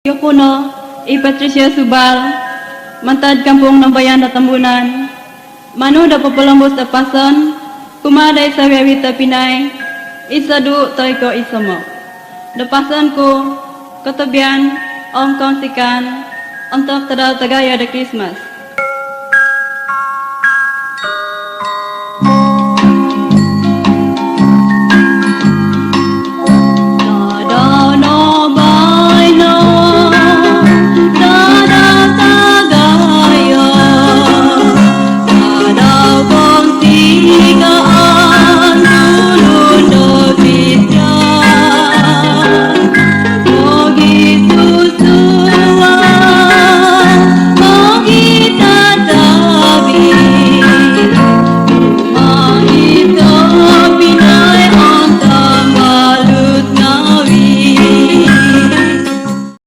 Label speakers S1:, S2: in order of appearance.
S1: Yokuno, Patricia Subal, Mantad Kampung ng Bayan na Tambunan, Manu da Popolambos da Pason, Kumaday sa Wewita Pinay, Isadu Toyko Isomo. Da Pason ko, Katabian, Om Konsikan, Untuk Tadal Tagaya da Christmas.